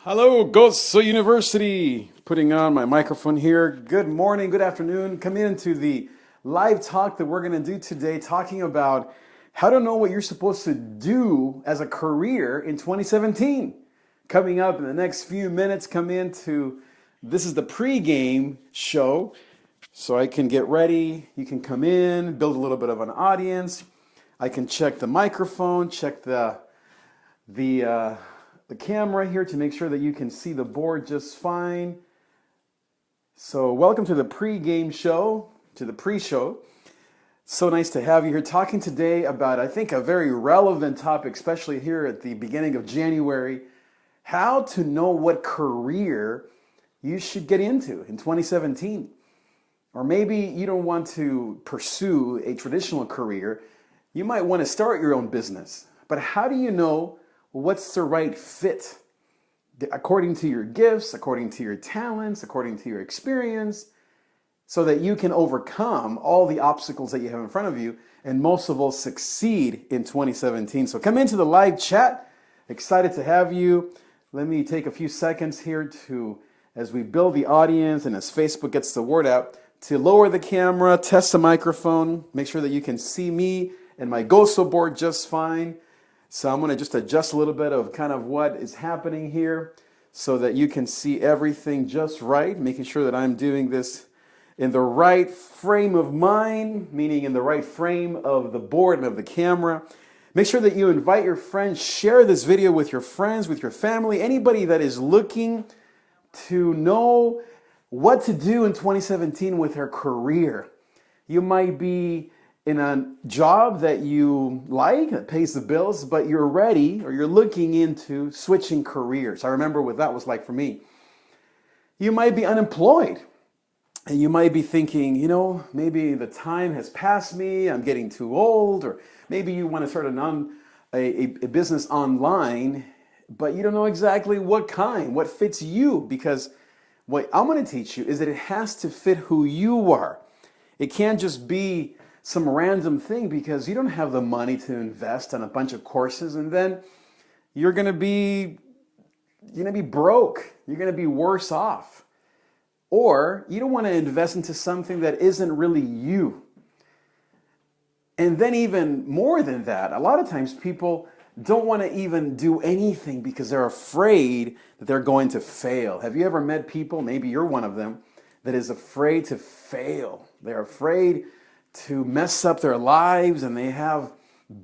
Hello, GOZO University. Putting on my microphone here. Good morning, good afternoon. Come into the live talk that we're going to do today, talking about how to know what you're supposed to do as a career in 2017. Coming up in the next few minutes, this is the pregame show. So I can get ready. You can come in, build a little bit of an audience. I can check the microphone, check the camera here to make sure that you can see the board just fine. So welcome to the pre-game show, to the pre-show. So nice to have you here talking today about, I think, a very relevant topic, especially here at the beginning of January, how to know what career you should get into in 2017. Or maybe you don't want to pursue a traditional career. You might want to start your own business. But how do you know what's the right fit according to your gifts, according to your talents, according to your experience, so that you can overcome all the obstacles that you have in front of you and most of all succeed in 2017. So come into the live chat. Excited to have you. Let me take a few seconds here as we build the audience and as Facebook gets the word out, to lower the camera, test the microphone, make sure that you can see me and my GOZO board just fine. So I'm going to just adjust a little bit of kind of what is happening here so that you can see everything just right, making sure that I'm doing this in the right frame of mind, meaning in the right frame of the board and of the camera. Make sure that you invite your friends, share this video with your friends, with your family, anybody that is looking to know what to do in 2017 with their career. You might be in a job that you like, that pays the bills, but you're ready or you're looking into switching careers. I remember what that was like for me. You might be unemployed and you might be thinking, maybe the time has passed me, I'm getting too old, or maybe you want to start a business online, but you don't know exactly what fits you, because what I'm going to teach you is that it has to fit who you are. It can't just be some random thing, because you don't have the money to invest in a bunch of courses, and then you're going to be broke. You're going to be worse off. Or you don't want to invest into something that isn't really you. And then even more than that, a lot of times people don't want to even do anything because they're afraid that they're going to fail. Have you ever met people, maybe you're one of them, that is afraid to fail? They're afraid to mess up their lives, and they have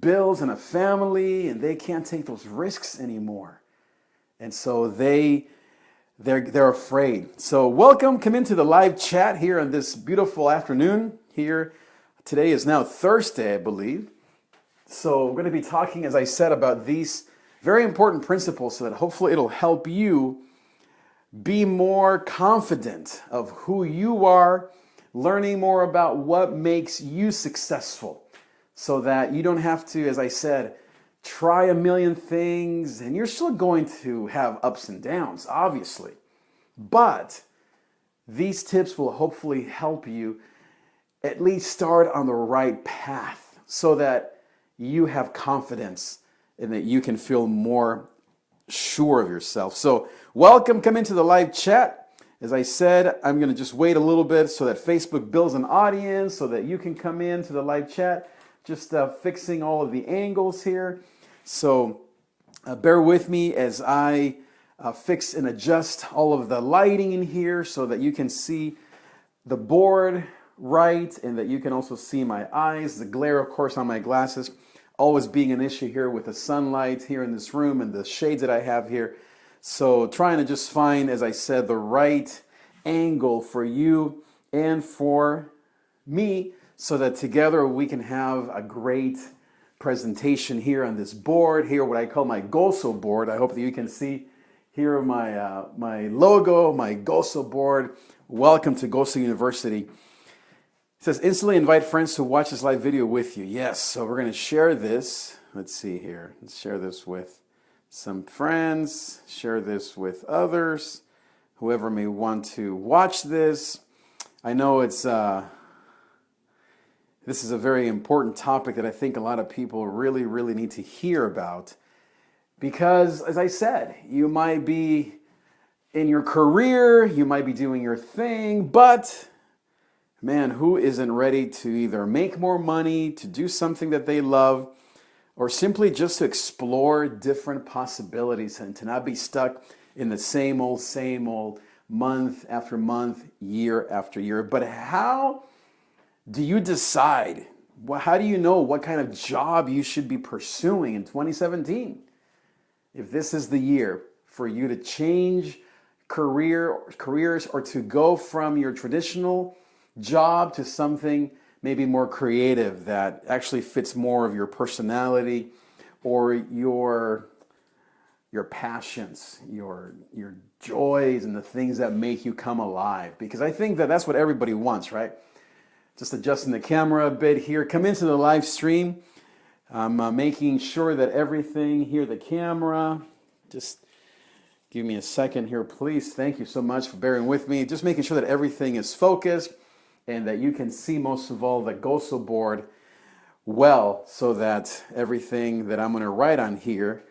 bills and a family, and they can't take those risks anymore. And so they're afraid. So welcome, come into the live chat here on this beautiful afternoon here. Today is now Thursday, I believe. So we're going to be talking, as I said, about these very important principles so that hopefully it'll help you be more confident of who you are, learning more about what makes you successful, so that you don't have to, as I said, try a million things, and you're still going to have ups and downs, obviously. But these tips will hopefully help you at least start on the right path so that you have confidence and that you can feel more sure of yourself. So welcome, come into the live chat. As I said, I'm going to just wait a little bit so that Facebook builds an audience so that you can come into the live chat. Just fixing all of the angles here. So bear with me as I fix and adjust all of the lighting in here so that you can see the board right and that you can also see my eyes. The glare, of course, on my glasses always being an issue here with the sunlight here in this room and the shades that I have here. So trying to just find, as I said, the right angle for you and for me so that together we can have a great presentation here on this board, here what I call my GOZO board. I hope that you can see here my logo, my GOZO board. Welcome to GOZO University. It says, instantly invite friends to watch this live video with you. Yes, so we're going to share this. Let's see here. Let's share this with some friends, share this with others, whoever may want to watch this. I know this is a very important topic that I think a lot of people really need to hear about, because, as I said, you might be in your career, you might be doing your thing, but man, who isn't ready to either make more money, to do something that they love, or simply just to explore different possibilities and to not be stuck in the same old month after month, year after year. But how do you decide? How do you know what kind of job you should be pursuing in 2017? If this is the year for you to change careers or to go from your traditional job to something maybe more creative that actually fits more of your personality or your passions, your joys and the things that make you come alive. Because I think that that's what everybody wants, right? Just adjusting the camera a bit here. Come into the live stream. I'm making sure that everything here, the camera, just give me a second here, please. Thank you so much for bearing with me. Just making sure that everything is focused and that you can see most of all the GOZO board well, so that everything that I'm going to write on here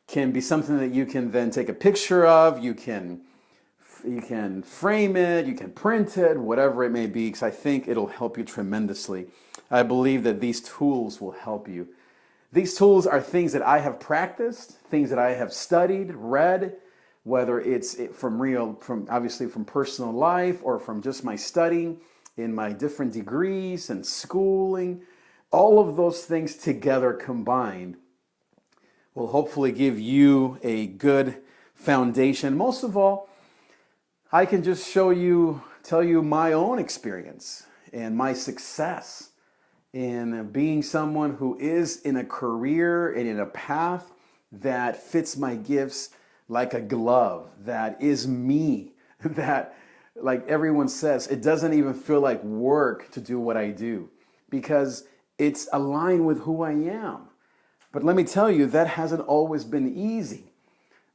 can be something that you can then take a picture of, you can frame it, you can print it, whatever it may be, because I think it'll help you tremendously. I believe that these tools will help you. These tools are things that I have practiced, things that I have studied, read, whether it's from obviously from personal life or from just my studying in my different degrees and schooling. All of those things together combined will hopefully give you a good foundation. Most of all, I can just tell you my own experience and my success in being someone who is in a career and in a path that fits my gifts like a glove, that is me, that, like everyone says, it doesn't even feel like work to do what I do because it's aligned with who I am. But let me tell you, that hasn't always been easy,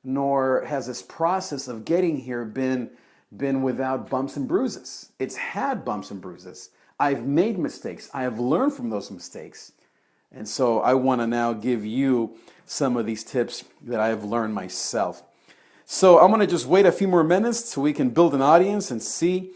nor has this process of getting here been without bumps and bruises. It's had bumps and bruises. I've made mistakes. I have learned from those mistakes. And so I want to now give you some of these tips that I have learned myself. So I'm going to just wait a few more minutes so we can build an audience and see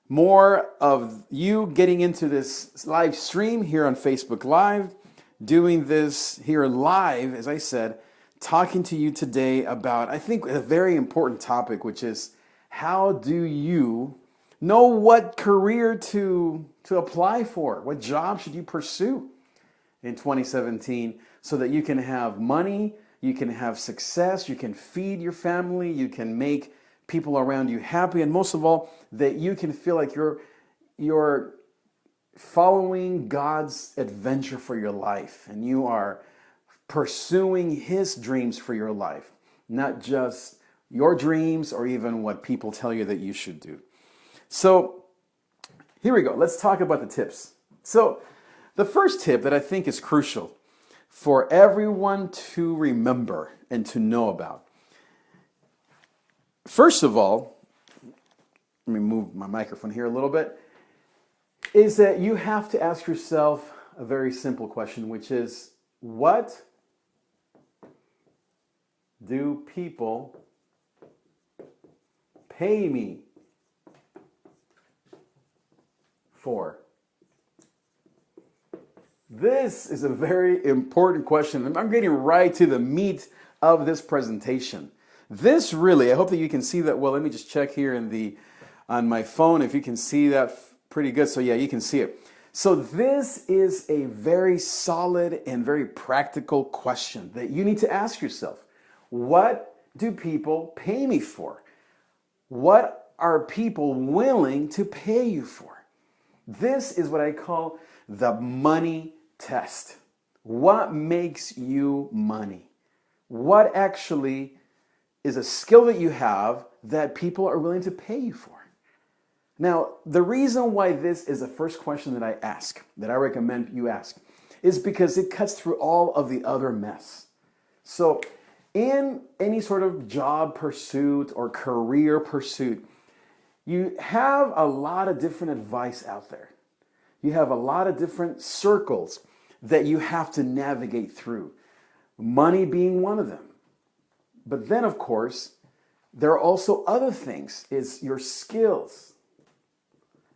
more of you getting into this live stream here on Facebook Live, doing this here live, as I said, talking to you today about, I think, a very important topic, which is how do you know what career to apply for? What job should you pursue in 2017 so that you can have money, you can have success, you can feed your family, you can make people around you happy, and most of all, that you can feel like you're following God's adventure for your life and you are pursuing His dreams for your life, not just your dreams or even what people tell you that you should do. So here we go. Let's talk about the tips. So the first tip that I think is crucial for everyone to remember and to know about. First of all, let me move my microphone here a little bit, is that you have to ask yourself a very simple question, which is, what do people pay me for? This is a very important question, and I'm getting right to the meat of this presentation. This really, I hope that you can see that well. Let me just check here on my phone if you can see that pretty good. So yeah, you can see it. So this is a very solid and very practical question that you need to ask yourself. What do people pay me for? What are people willing to pay you for? This is what I call the money test. What makes you money? What actually is a skill that you have that people are willing to pay you for? Now, the reason why this is the first question that I ask, that I recommend you ask, is because it cuts through all of the other mess. So in any sort of job pursuit or career pursuit, you have a lot of different advice out there. You have a lot of different circles that you have to navigate through, money being one of them. But then, of course, There are also other things, is your skills.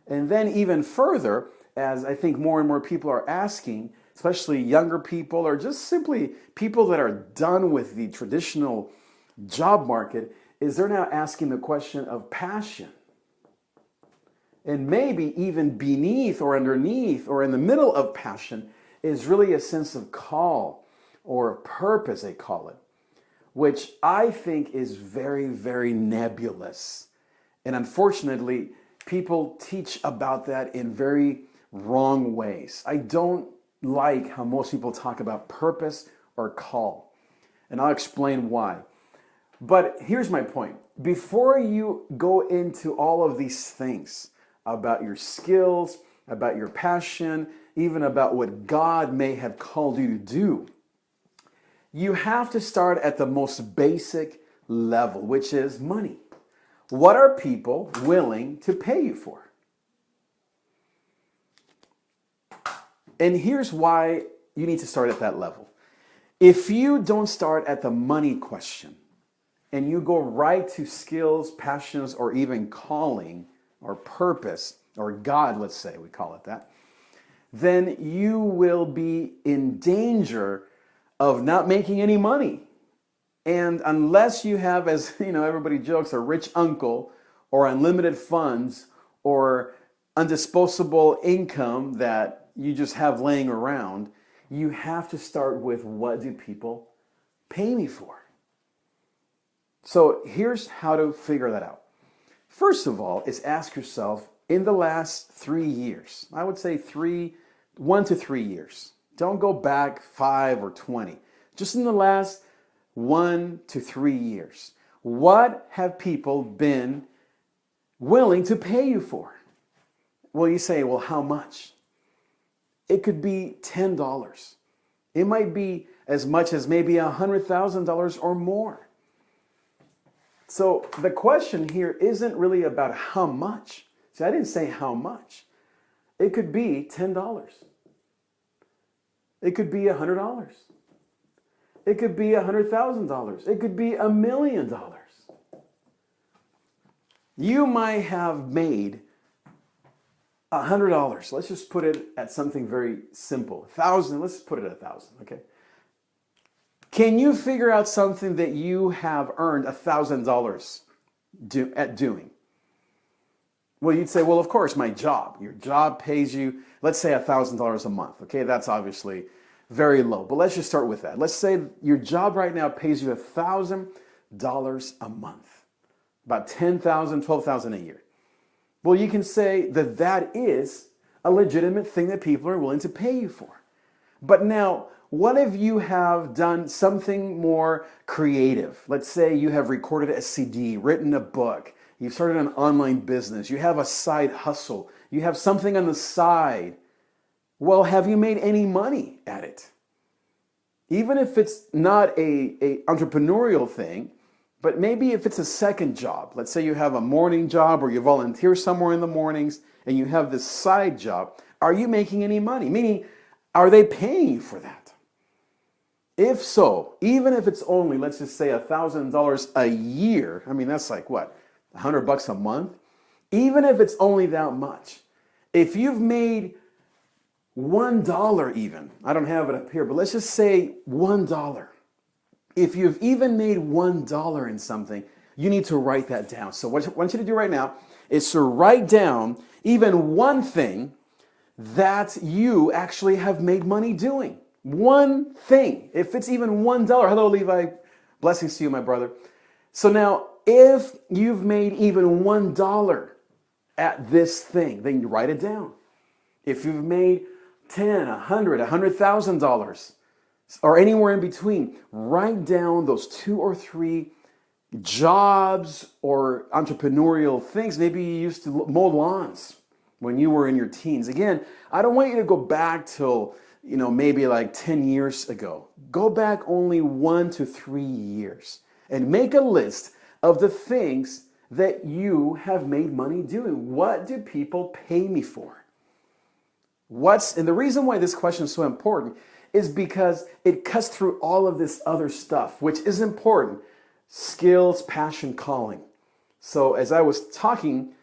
And then even further, as I think more and more people are asking, especially younger people or just simply people that are done with the traditional job market, is they're now asking the question of passion. And maybe even beneath or underneath or in the middle of passion is really a sense of call or purpose, they call it, which I think is very, very nebulous. And unfortunately, people teach about that in very wrong ways. I don't like how most people talk about purpose or call, and I'll explain why. But here's my point. Before you go into all of these things about your skills, about your passion, even about what God may have called you to do, you have to start at the most basic level, which is money. What are people willing to pay you for? And here's why you need to start at that level. If you don't start at the money question and you go right to skills, passions, or even calling or purpose, or God, let's say we call it that, then you will be in danger of not making any money. And unless you have, as you know, everybody jokes, a rich uncle or unlimited funds or undisposable income that you just have laying around, you have to start with, what do people pay me for? So here's how to figure that out. First of all, is ask yourself, in the last 3 years, I would say 1 to 3 years. Don't go back 5 or 20. Just in the last 1 to 3 years, what have people been willing to pay you for? Well, you say, well, how much? It could be $10. It might be as much as maybe $100,000 or more. So the question here isn't really about how much. See, I didn't say how much. It could be $10. It could be $100. It could be $100,000. It could be $1 million. You might have made $100. Let's just put it at something very simple. 1,000. Let's put it at 1,000. Okay. Can you figure out something that you have earned $1,000 at doing? Well, you'd say, well, of course, my job. Your job pays you, let's say $1,000 a month. Okay, that's obviously very low, but let's just start with that. Let's say your job right now pays you $1,000 a month, about $10,000, $12,000 a year. Well, you can say that that is a legitimate thing that people are willing to pay you for. But now, what if you have done something more creative? Let's say you have recorded a CD, written a book, you've started an online business, you have a side hustle, you have something on the side. Well, have you made any money at it? Even if it's not a entrepreneurial thing, but maybe if it's a second job. Let's say you have a morning job or you volunteer somewhere in the mornings and you have this side job. Are you making any money? Meaning, are they paying you for that? If so, even if it's only, let's just say $1,000 a year, I mean, that's like what, $100 a month? Even if it's only that much, if you've made $1 even, I don't have it up here, but let's just say $1. If you've even made $1 in something, you need to write that down. So what I want you to do right now is to write down even one thing that you actually have made money doing. One thing. If it's even $1. Hello, Levi. Blessings to you, my brother. So now, if you've made even $1 at this thing, then you write it down. If you've made $10, $100, $100,000, or anywhere in between, write down those 2 or 3 jobs or entrepreneurial things. Maybe you used to mow lawns when you were in your teens. Again, I don't want you to go back till, maybe like 10 years ago. Go back only 1 to 3 years and make a list of the things that you have made money doing. What do people pay me for? And the reason why this question is so important is because it cuts through all of this other stuff, which is important. skills, passion, calling. So as I was talking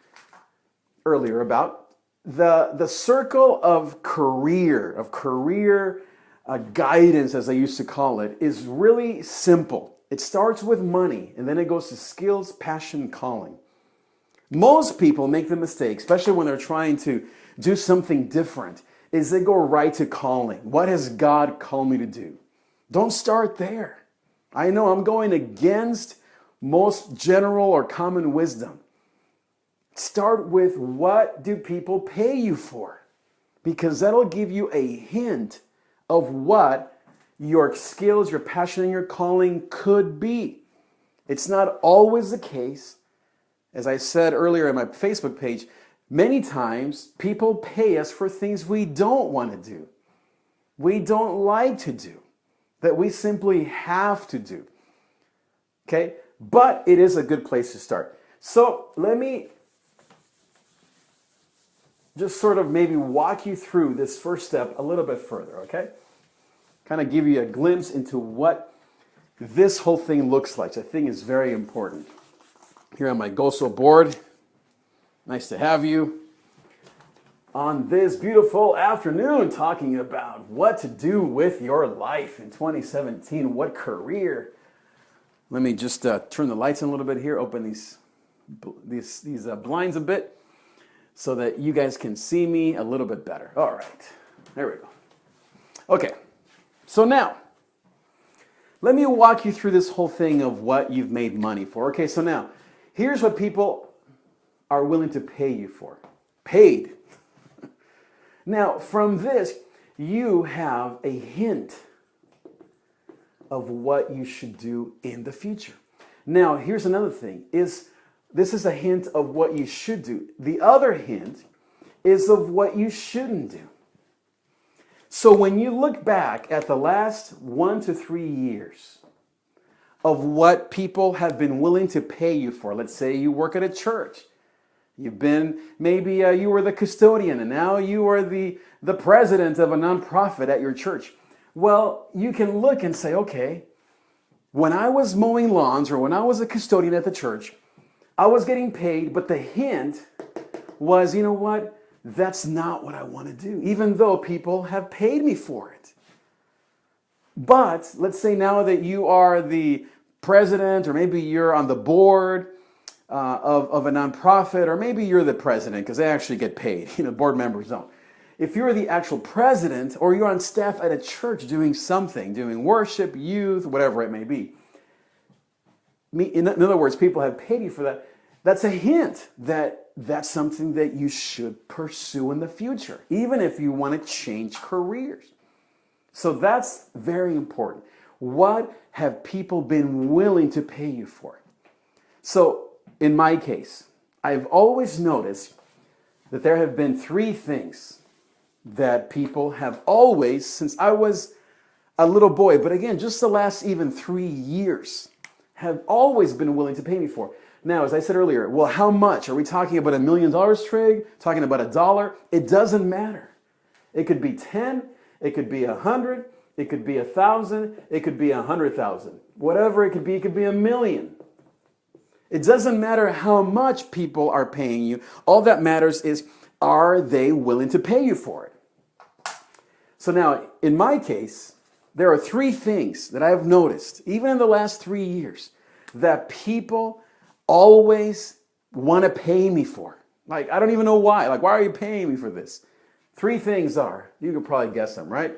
earlier about the circle of career guidance, as I used to call it, is really simple. It starts with money, and then it goes to skills, passion, calling. Most people make the mistake, especially when they're trying to do something different, is they go right to calling. What has God called me to do? Don't start there. I know I'm going against most general or common wisdom. Start with, what do people pay you for? Because that'll give you a hint of what your skills, your passion, and your calling could be. It's not always the case. As I said earlier in my Facebook page, many times people pay us for things we don't want to do, we don't like to do, that we simply have to do. Okay? But it is a good place to start. So let me just sort of maybe walk you through this first step a little bit further, okay? Kind of give you a glimpse into what this whole thing looks like, which I think is very important. Here on my GOZO board, nice to have you on this beautiful afternoon talking about what to do with your life in 2017, what career. Let me just turn the lights on a little bit here, open these blinds a bit so that you guys can see me a little bit better. All right, there we go. Okay, so now, let me walk you through this whole thing of what you've made money for. Okay, so now, here's what people are willing to pay you for. Paid. Now, from this, you have a hint of what you should do in the future. Now, here's another thing. This is a hint of what you should do. The other hint is of what you shouldn't do. So when you look back at the last 1 to 3 years of what people have been willing to pay you for, let's say you work at a church. Maybe you were the custodian and now you are the president of a nonprofit at your church. Well, you can look and say, okay, when I was mowing lawns or when I was a custodian at the church, I was getting paid, but the hint was, you know what? That's not what I want to do, even though people have paid me for it. But let's say now that you are the president, or maybe you're on the board of a nonprofit, or maybe you're the president because they actually get paid. Board members don't. If you're the actual president, or you're on staff at a church doing something, doing worship, youth, whatever it may be. In other words, people have paid you for that. That's a hint that that's something that you should pursue in the future, even if you want to change careers. So that's very important. What have people been willing to pay you for? So in my case, I've always noticed that there have been 3 things that people have always, since I was a little boy, but again, just the last even 3 years, have always been willing to pay me for. Now, as I said earlier, well, how much? Are we talking about $1 million, Trig? Talking about $1? It doesn't matter. It could be 10, it could be 100, it could be 1,000, it could be 100,000. Whatever it could be $1 million. It doesn't matter how much people are paying you. All that matters is, are they willing to pay you for it? So now, in my case, there are 3 things that I've noticed, even in the last 3 years, that people always want to pay me for. Like, I don't even know why. Like, why are you paying me for this? 3 things are, you could probably guess them, right?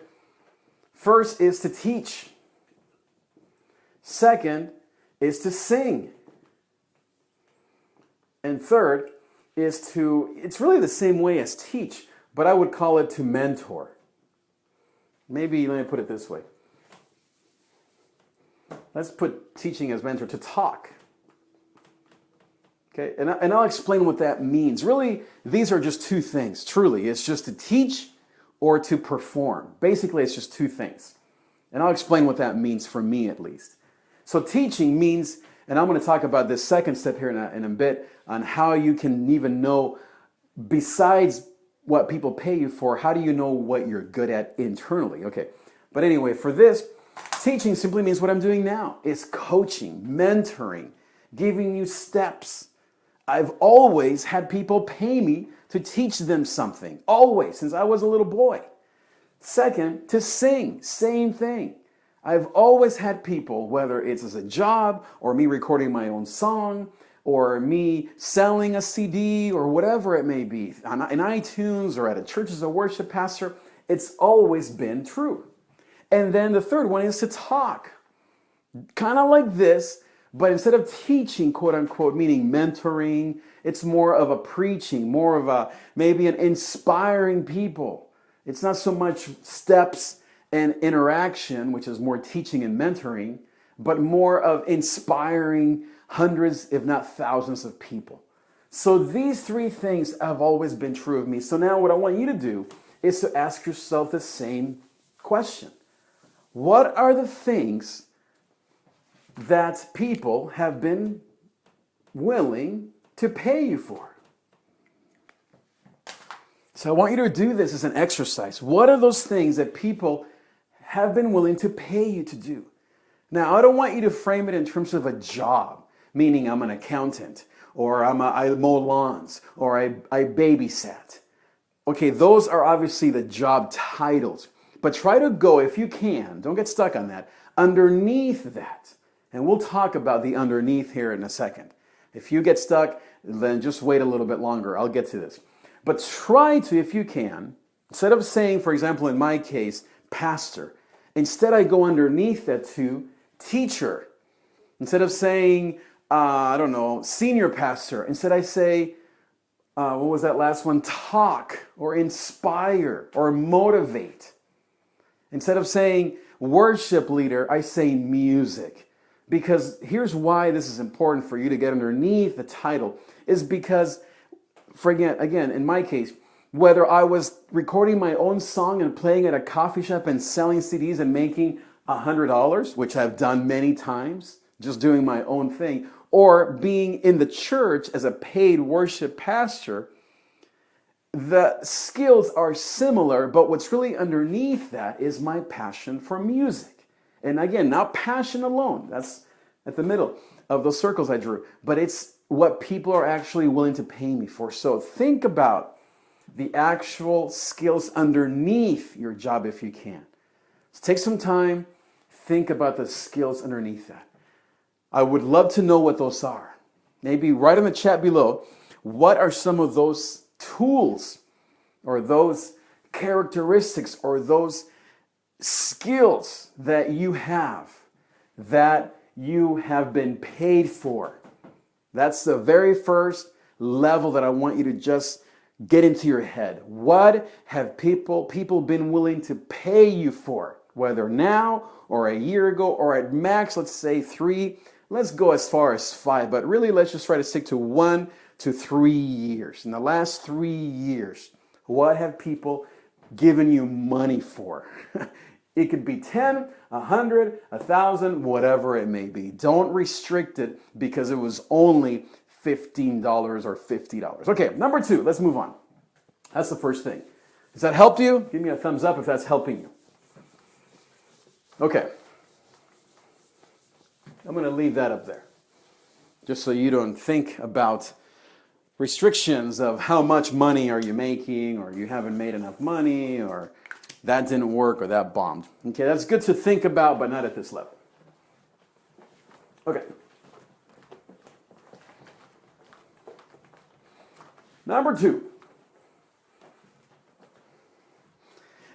First is to teach. Second is to sing. And third is it's really the same way as teach, but I would call it to mentor. Maybe, let me put it this way. Let's put teaching as mentor, to talk. Okay, and I'll explain what that means. Really, these are just 2 things, truly. It's just to teach or to perform. Basically, it's just 2 things. And I'll explain what that means for me, at least. So teaching means, and I'm going to talk about this second step here in a bit, on how you can even know, besides what people pay you for, how do you know what you're good at internally? Okay, but anyway, for this, Teaching simply means what I'm doing now. It's coaching, mentoring, giving you steps. I've always had people pay me to teach them something, always, since I was a little boy. Second, to sing, same thing. I've always had people, whether it's as a job or me recording my own song or me selling a CD or whatever it may be, in iTunes or at a church as a worship pastor, it's always been true. And then the third one is to talk, kind of like this, but instead of teaching, quote unquote, meaning mentoring, it's more of a preaching, more of a maybe an inspiring people. It's not so much steps and interaction, which is more teaching and mentoring, but more of inspiring hundreds, if not thousands of people. So these three things have always been true of me. So now what I want you to do is to ask yourself the same question. What are the things that people have been willing to pay you for? So I want you to do this as an exercise. What are those things that people have been willing to pay you to do? Now, I don't want you to frame it in terms of a job, meaning I'm an accountant, or I mow lawns, or I babysat. Okay, those are obviously the job titles. But try to go, if you can, don't get stuck on that, underneath that. And we'll talk about the underneath here in a second. If you get stuck, then just wait a little bit longer. I'll get to this. But try to, if you can, instead of saying, for example, in my case, pastor, instead I go underneath that to teacher. Instead of saying, I don't know, senior pastor, instead I say, what was that last one? Talk or inspire or motivate. Instead of saying worship leader, I say music. Because here's why this is important for you to get underneath the title, is because, again, in my case, whether I was recording my own song and playing at a coffee shop and selling CDs and making $100, which I've done many times, just doing my own thing, or being in the church as a paid worship pastor, the skills are similar, but what's really underneath that is my passion for music. And again, not passion alone. That's at the middle of those circles I drew. But it's what people are actually willing to pay me for. So think about the actual skills underneath your job if you can. So take some time, think about the skills underneath that. I would love to know what those are. Maybe write in the chat below, what are some of those tools or those characteristics or those skills that you have been paid for? That's the very first level that I want you to just get into your head. What have people been willing to pay you for? Whether now or a year ago or at max, let's say 3, let's go as far as 5, but really let's just try to stick to 1 to 3 years. In the last 3 years, what have people given you money for? It could be 10, 100, 1,000, whatever it may be. Don't restrict it because it was only $15 or $50. Okay, number 2, let's move on. That's the first thing. Has that helped you? Give me a thumbs up if that's helping you. Okay. I'm going to leave that up there, just so you don't think about restrictions of how much money are you making, or you haven't made enough money, or that didn't work, or that bombed. Okay, that's good to think about, but not at this level. Okay. Number 2.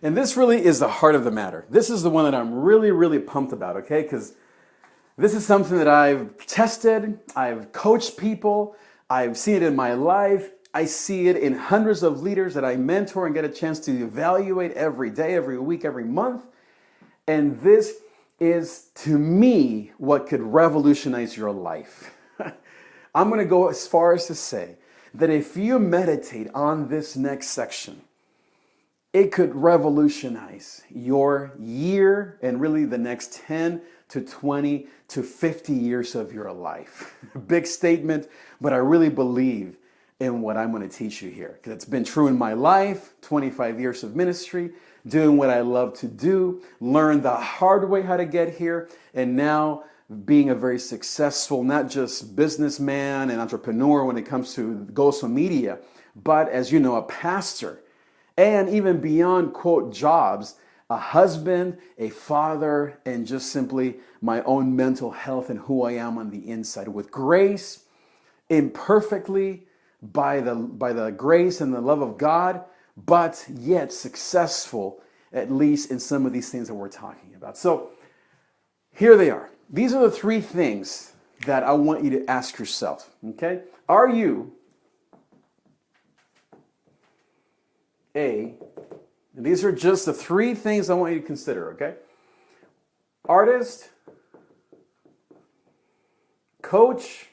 And this really is the heart of the matter. This is the one that I'm really, really pumped about, okay? Because this is something that I've tested, I've coached people, I've seen it in my life, I see it in hundreds of leaders that I mentor and get a chance to evaluate every day, every week, every month. And this is, to me, what could revolutionize your life. I'm going to go as far as to say that if you meditate on this next section, it could revolutionize your year and really the next 10 to 20 to 50 years of your life. Big statement, but I really believe in what I'm going to teach you here. Because it's been true in my life, 25 years of ministry, doing what I love to do, learned the hard way how to get here, and now being a very successful, not just businessman and entrepreneur when it comes to GOZO Media, but as you know, a pastor. And even beyond, quote, jobs, a husband, a father, and just simply my own mental health and who I am on the inside. With grace, imperfectly, by the grace and the love of God, but yet successful, at least in some of these things that we're talking about. So here they are. These are the three things that I want you to ask yourself, okay? Are you and these are just the three things I want you to consider, okay? Artist, coach,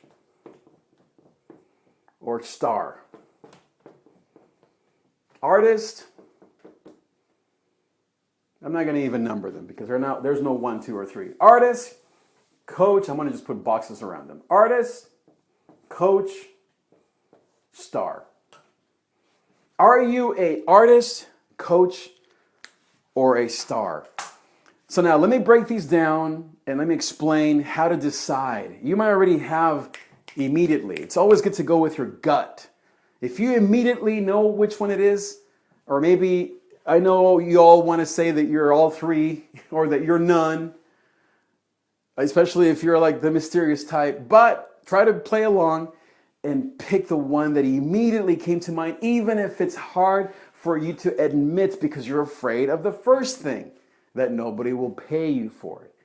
or star? Artist, I'm not going to even number them because there's no 1, 2, or 3. Artist, coach, I'm going to just put boxes around them. Artist, coach, star. Are you an artist, coach, or a star? So now let me break these down and let me explain how to decide. You might already have immediately. It's always good to go with your gut. If you immediately know which one it is, or maybe I know you all want to say that you're all three or that you're none, especially if you're like the mysterious type, but try to play along and pick the one that immediately came to mind, even if it's hard for you to admit because you're afraid of the first thing, that nobody will pay you for it.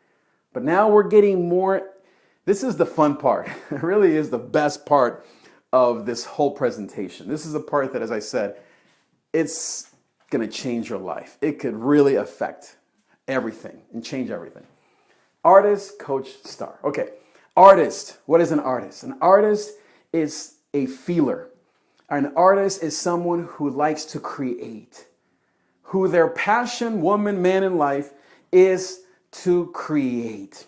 But now we're getting more. This is the fun part. It really is the best part of this whole presentation. This is the part that, as I said, it's going to change your life. It could really affect everything and change everything. Artist, coach, star. Okay, artist. What is an artist? An artist is a feeler. An artist is someone who likes to create, who their passion, woman, man in life, is to create,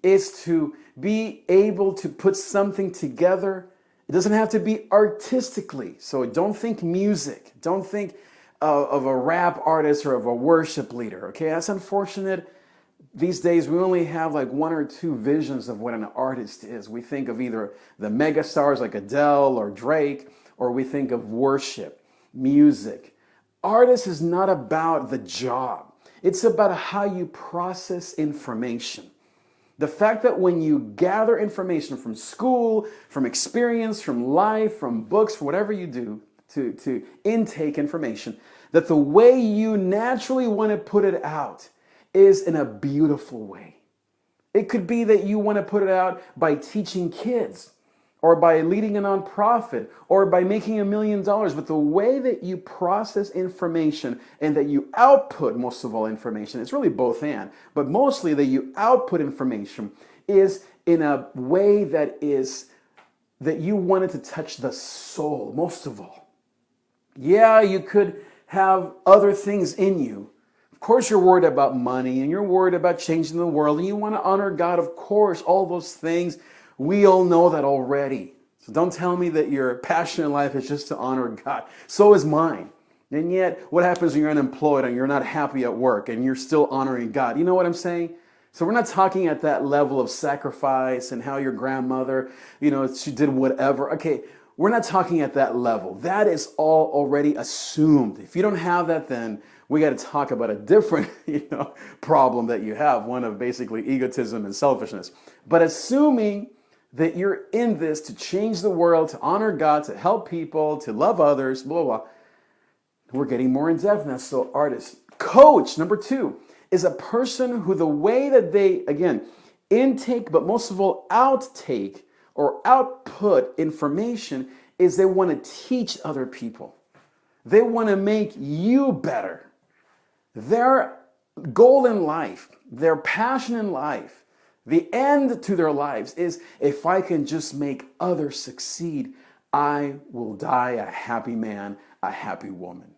is to be able to put something together. It doesn't have to be artistically. So don't think music. Don't think of a rap artist or of a worship leader. Okay, that's unfortunate. These days, we only have like 1 or 2 visions of what an artist is. We think of either the mega stars like Adele or Drake, or we think of worship, music. Artist is not about the job. It's about how you process information. The fact that when you gather information from school, from experience, from life, from books, whatever you do to intake information, that the way you naturally want to put it out is in a beautiful way. It could be that you want to put it out by teaching kids, or by leading a nonprofit, or by making $1 million. But the way that you process information and that you output, most of all information, it's really both and, but mostly that you output information is in a way that you want it to touch the soul, most of all. Yeah, you could have other things in you. Of course, you're worried about money and you're worried about changing the world and you want to honor God. Of course, all those things. We all know that already. So don't tell me that your passion in life is just to honor God. So is mine. And yet, what happens when you're unemployed and you're not happy at work and you're still honoring God? You know what I'm saying? So we're not talking at that level of sacrifice and how your grandmother, she did whatever. Okay, we're not talking at that level. That is all already assumed. If you don't have that, then we got to talk about a different, problem that you have, one of basically egotism and selfishness. But assuming that you're in this to change the world, to honor God, to help people, to love others, blah, blah, blah, we're getting more in depth now. So artist. Coach, number 2, is a person who the way that they, again, intake, but most of all outtake or output information is they want to teach other people. They want to make you better. Their goal in life, their passion in life, the end to their lives is, if I can just make others succeed, I will die a happy man, a happy woman.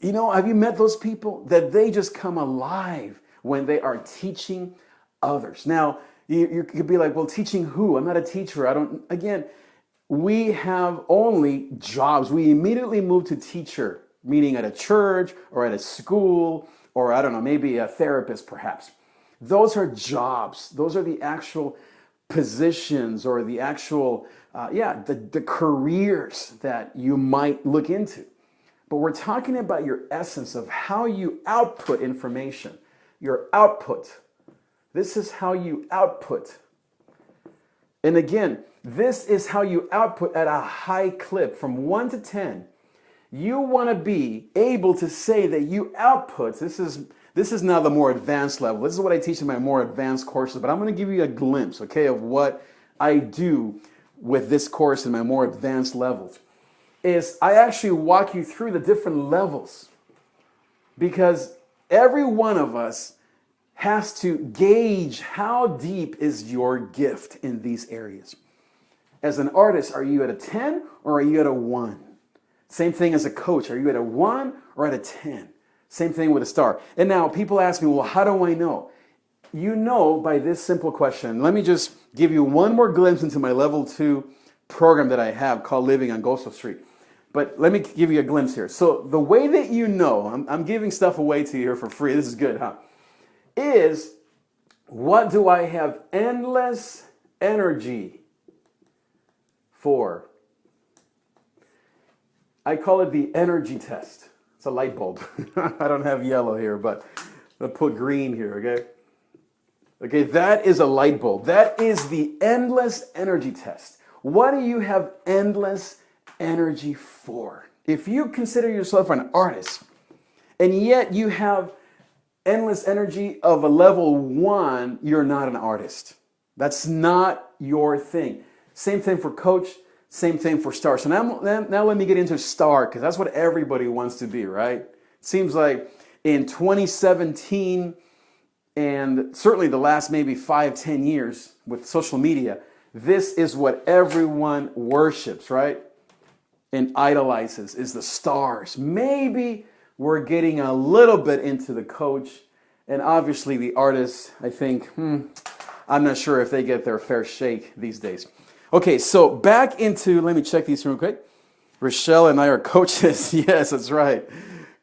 Have you met those people that they just come alive when they are teaching others? Now, you could be like, well, teaching who? I'm not a teacher. we have only jobs. We immediately move to teacher, meaning at a church or at a school or I don't know, maybe a therapist perhaps. Those are jobs. Those are the actual positions or the actual, the careers that you might look into. But we're talking about your essence of how you output information, your output. This is how you output. And again, this is how you output at a high clip from 1 to 10. You want to be able to say that you output. This is now the more advanced level. This is what I teach in my more advanced courses, but I'm going to give you a glimpse, okay, of what I do with this course in my more advanced levels. Is I actually walk you through the different levels because every one of us has to gauge how deep is your gift in these areas. As an artist, are you at a 10 or are you at a 1? Same thing as a coach. Are you at a 1 or at a 10? Same thing with a star. And now people ask me, well, how do I know? You know by this simple question. Let me just give you one more glimpse into my level 2 program that I have called Living on GOZO Street. But let me give you a glimpse here. So the way that you know, I'm giving stuff away to you here for free. This is good, huh? Is what do I have endless energy for? I call it the energy test. It's a light bulb. I don't have yellow here, but I'll put green here, okay? Okay, that is a light bulb. That is the endless energy test. What do you have endless energy for? If you consider yourself an artist, and yet you have endless energy of a level 1, you're not an artist. That's not your thing. Same thing for coach, same thing for star. So now let me get into star, because that's what everybody wants to be, right? It seems like in 2017, and certainly the last maybe 5-10 years with social media, this is what everyone worships, right? And idolizes, is the stars. Maybe we're getting a little bit into the coach, and obviously the artists, I think, I'm not sure if they get their fair shake these days. Okay, so back into, let me check these real quick. Rochelle and I are coaches. Yes, that's right.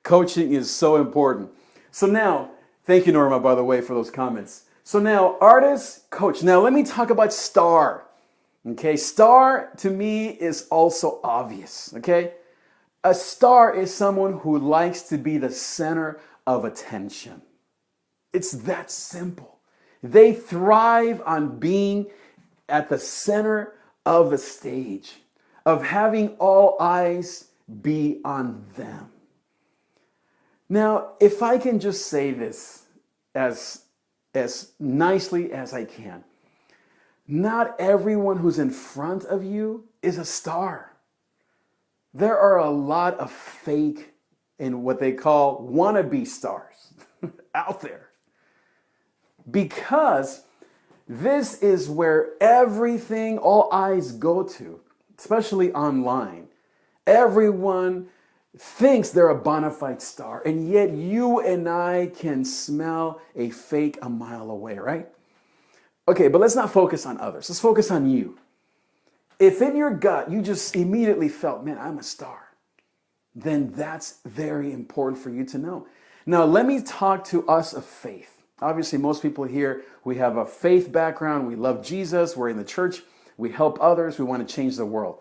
Coaching is so important. So now, thank you, Norma, by the way, for those comments. So now, artist, coach. Now let me talk about star. Okay, star to me is also obvious, okay? A star is someone who likes to be the center of attention. It's that simple. They thrive on being at the center of the stage, of having all eyes be on them. Now, if I can just say this as nicely as I can, not everyone who's in front of you is a star. There are a lot of fake and what they call wannabe stars out there. Because this is where everything, all eyes go to, especially online. Everyone thinks they're a bona fide star, and yet you and I can smell a fake a mile away, right? Okay, but let's not focus on others. Let's focus on you. If in your gut you just immediately felt, man, I'm a star, then that's very important for you to know. Now, let me talk to us of faith. Obviously, most people here, we have a faith background. We love Jesus. We're in the church. We help others. We want to change the world.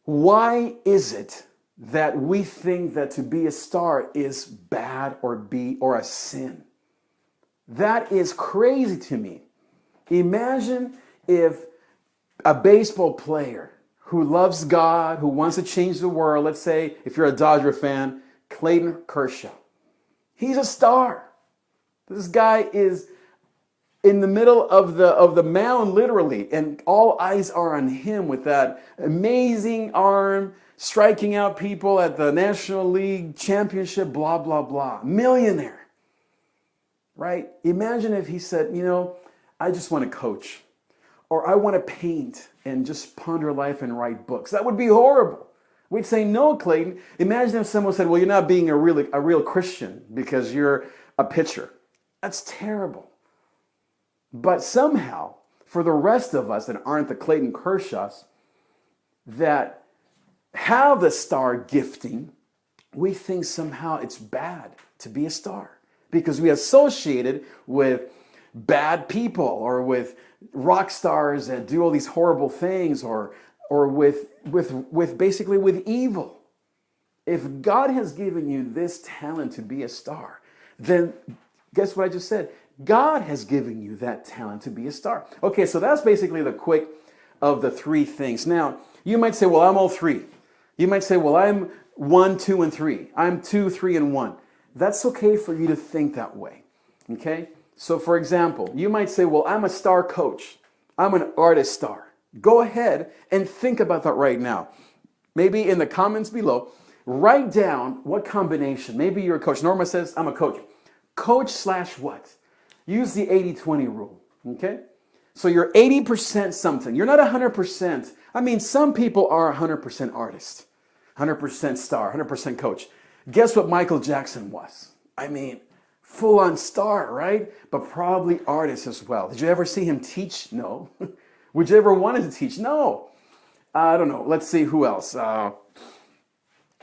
Why is it that we think that to be a star is bad or a sin? That is crazy to me. Imagine if a baseball player who loves God, who wants to change the world, let's say if you're a Dodger fan, Clayton Kershaw. He's a star. This guy is in the middle of the mound, literally, and all eyes are on him with that amazing arm, striking out people at the National League Championship, blah, blah, blah. Millionaire, right? Imagine if he said, I just want to coach, or I want to paint and just ponder life and write books. That would be horrible. We'd say, no, Clayton. Imagine if someone said, well, you're not being a real Christian because you're a pitcher. That's terrible. But somehow, for the rest of us that aren't the Clayton Kershaws, that have the star gifting, we think somehow it's bad to be a star because we associate it with bad people or with rock stars that do all these horrible things or with basically with evil. If God has given you this talent to be a star, then guess what I just said? God has given you that talent to be a star. Okay, so that's basically the quick of the three things. Now, you might say, well, I'm all three. You might say, well, I'm 1, 2, and 3. I'm 2, 3, and 1. That's okay for you to think that way. Okay? So for example, you might say, well, I'm a star coach. I'm an artist star. Go ahead and think about that right now. Maybe in the comments below, write down what combination. Maybe you're a coach. Norma says, I'm a coach. Coach slash what? Use the 80-20 rule. Okay? So you're 80% something. You're not 100%. I mean, some people are 100% artist, 100% star, 100% coach. Guess what Michael Jackson was? I mean, full-on star, right? But probably artist as well. Did you ever see him teach? No. Would you ever want to teach? No. I don't know. Let's see who else.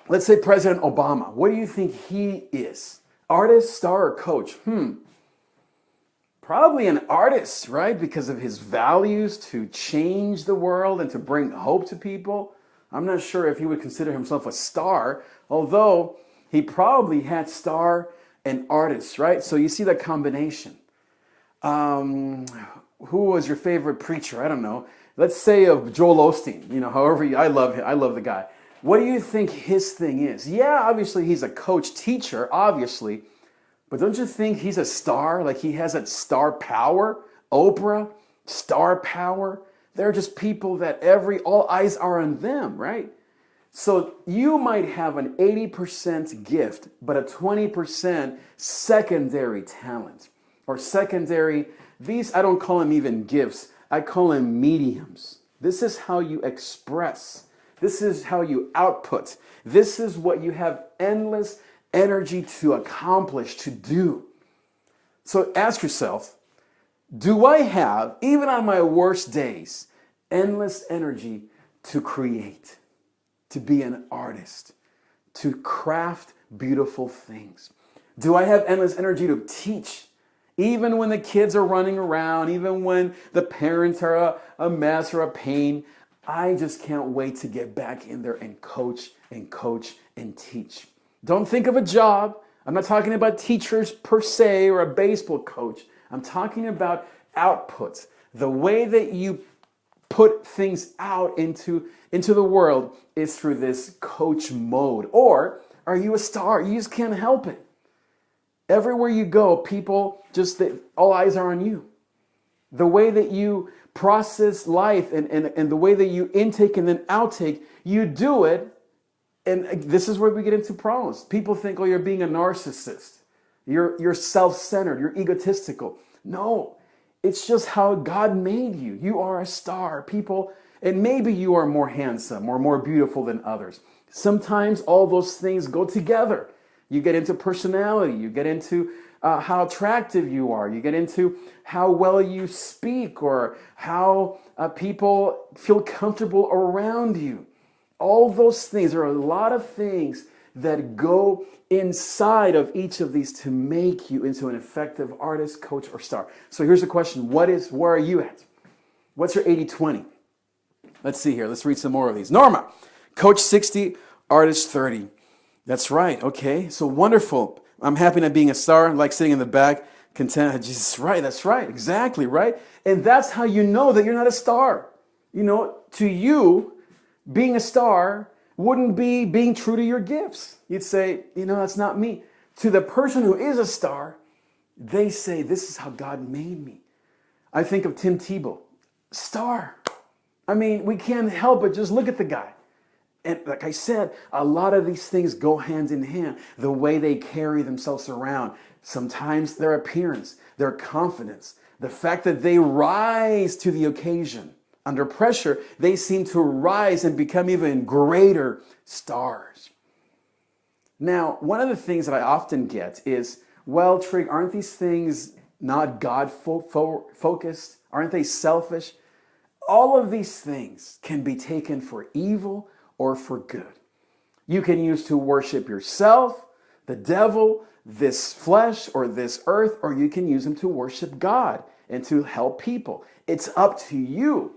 Let's say President Obama. What do you think he is? Artist, star, or coach? Probably an artist, right? Because of his values to change the world and to bring hope to people. I'm not sure if he would consider himself a star, although he probably had star and artist, right? So you see that combination. Who was your favorite preacher? I don't know. Let's say of Joel Osteen. You know, I love him. I love the guy. What do you think his thing is? Yeah, obviously he's a coach all obviously. But don't you think he's a star? Like he has that star power? Oprah, star power. They're just people that all eyes are on them, right? So you might have an 80% gift, but a 20% secondary talent. Or secondary, these I don't call them even gifts. I call them mediums. This is how you express. This is how you output. This is what you have endless energy to accomplish, to do. So ask yourself, do I have, even on my worst days, endless energy to create, to be an artist, to craft beautiful things? Do I have endless energy to teach, even when the kids are running around, even when the parents are a mess or a pain? I just can't wait to get back in there and coach and teach. Don't think of a job. I'm not talking about teachers per se or a baseball coach. I'm talking about outputs. The way that you put things out into the world is through this coach mode. Or are you a star? You just can't help it. Everywhere you go, people all eyes are on you. The way that you process life and the way that you intake and then outtake, you do it. And this is where we get into problems. People think, oh, you're being a narcissist. You're self-centered. You're egotistical. No, it's just how God made you. You are a star. People, and maybe you are more handsome or more beautiful than others. Sometimes all those things go together. You get into personality. You get into how attractive you are. You get into how well you speak or how people feel comfortable around you. All those things, there are a lot of things that go inside of each of these to make you into an effective artist, coach, or star. So here's the question. Where are you at? What's your 80-20? Let's see here. Let's read some more of these. Norma, coach 60, artist 30. That's right. Okay. So wonderful. I'm happy not being a star. I like sitting in the back, content. Jesus, right. That's right. Exactly right. And that's how you know that you're not a star. You know, to you, being a star wouldn't be being true to your gifts. You'd say, that's not me. To the person who is a star, they say, this is how God made me. I think of Tim Tebow, star. I mean, we can't help but just look at the guy. And like I said, a lot of these things go hand in hand. The way they carry themselves around, sometimes their appearance, their confidence, the fact that they rise to the occasion. Under pressure, they seem to rise and become even greater stars. Now, one of the things that I often get is, well, Trig, aren't these things not God-focused? Aren't they selfish? All of these things can be taken for evil or for good. You can use to worship yourself, the devil, this flesh, or this earth, or you can use them to worship God and to help people. It's up to you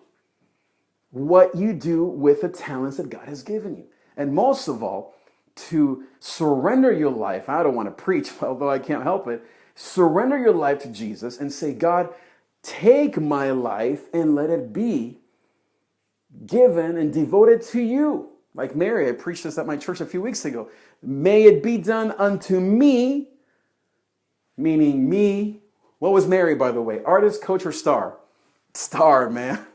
what you do with the talents that God has given you. And most of all, to surrender your life. I don't want to preach, although I can't help it. Surrender your life to Jesus and say, God, take my life and let it be given and devoted to you. Like Mary, I preached this at my church a few weeks ago. May it be done unto me, meaning me. What was Mary, by the way? Artist, coach, or star? Star, man.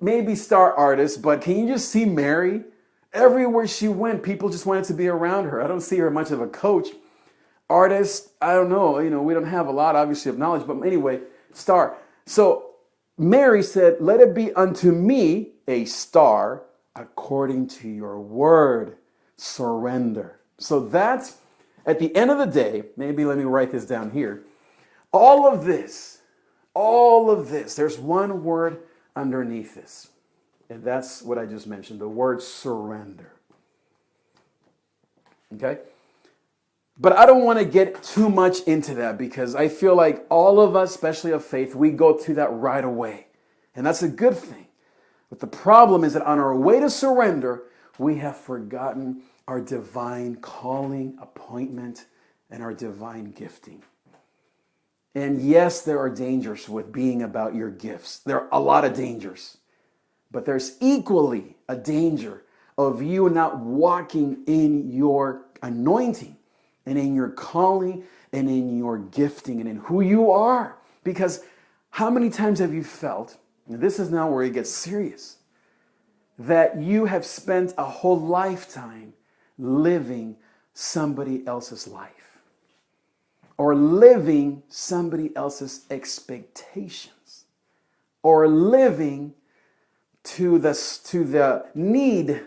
Maybe star artist, but can you just see Mary? Everywhere she went, people just wanted to be around her. I don't see her much of a coach. Artist, I don't know. We don't have a lot, obviously, of knowledge, but anyway, star. So Mary said, let it be unto me a star according to your word. Surrender. So that's, at the end of the day, maybe let me write this down here. All of this, there's one word underneath this. And that's what I just mentioned, the word surrender. Okay? But I don't want to get too much into that because I feel like all of us, especially of faith, we go to that right away. And that's a good thing. But the problem is that on our way to surrender, we have forgotten our divine calling, appointment, and our divine gifting. And yes, there are dangers with being about your gifts. There are a lot of dangers. But there's equally a danger of you not walking in your anointing and in your calling and in your gifting and in who you are. Because how many times have you felt, and this is now where it gets serious, that you have spent a whole lifetime living somebody else's life or living somebody else's expectations or living to the need,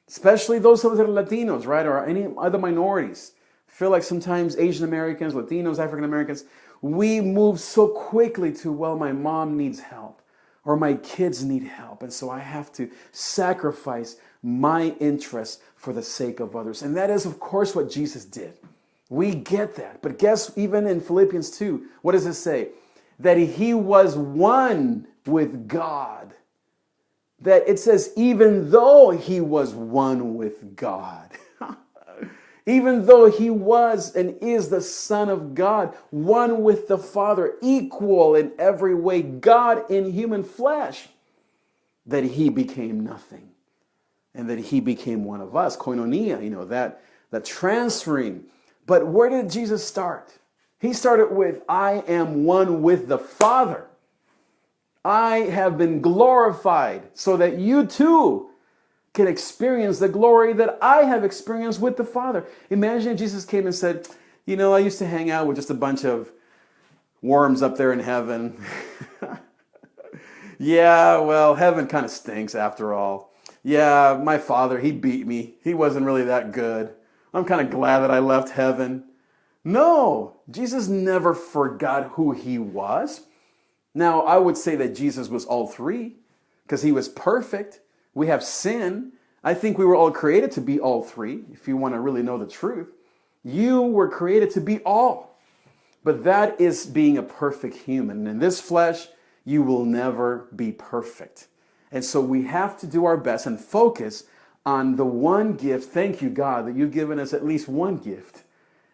especially those of us that are Latinos, right, or any other minorities. I feel like sometimes Asian Americans, Latinos, African Americans, we move so quickly to, well, my mom needs help or my kids need help, and so I have to sacrifice my interests for the sake of others. And that is, of course, what Jesus did. We get that. But guess, even in Philippians 2, what does it say? That he was one with God. That it says, even though he was one with God, even though he was and is the Son of God, one with the Father, equal in every way, God in human flesh, that he became nothing and that he became one of us. Koinonia, that transferring. But where did Jesus start? He started with, I am one with the Father. I have been glorified so that you too can experience the glory that I have experienced with the Father. Imagine if Jesus came and said, I used to hang out with just a bunch of worms up there in heaven. Yeah, well, heaven kind of stinks after all. Yeah, my Father, he beat me. He wasn't really that good. I'm kind of glad that I left heaven. No, Jesus never forgot who he was. Now, I would say that Jesus was all three because he was perfect. We have sin. I think we were all created to be all three, if you want to really know the truth. You were created to be all. But that is being a perfect human. And in this flesh, you will never be perfect. And so we have to do our best and focus on the one gift. Thank you, God, that you've given us at least one gift.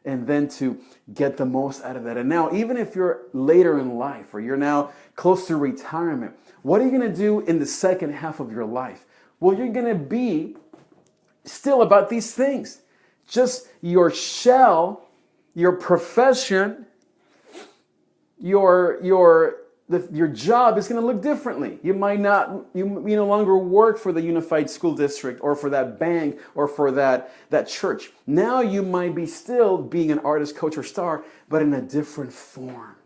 And then to get the most out of that. And now, even if you're later in life or you're now close to retirement, what are you going to do in the second half of your life? Well, you're going to be still about these things. Just your shell, your profession, your job is going to look differently. You no longer work for the Unified School District or for that bank or for that church. Now you might be still being an artist, coach, or star, but in a different form.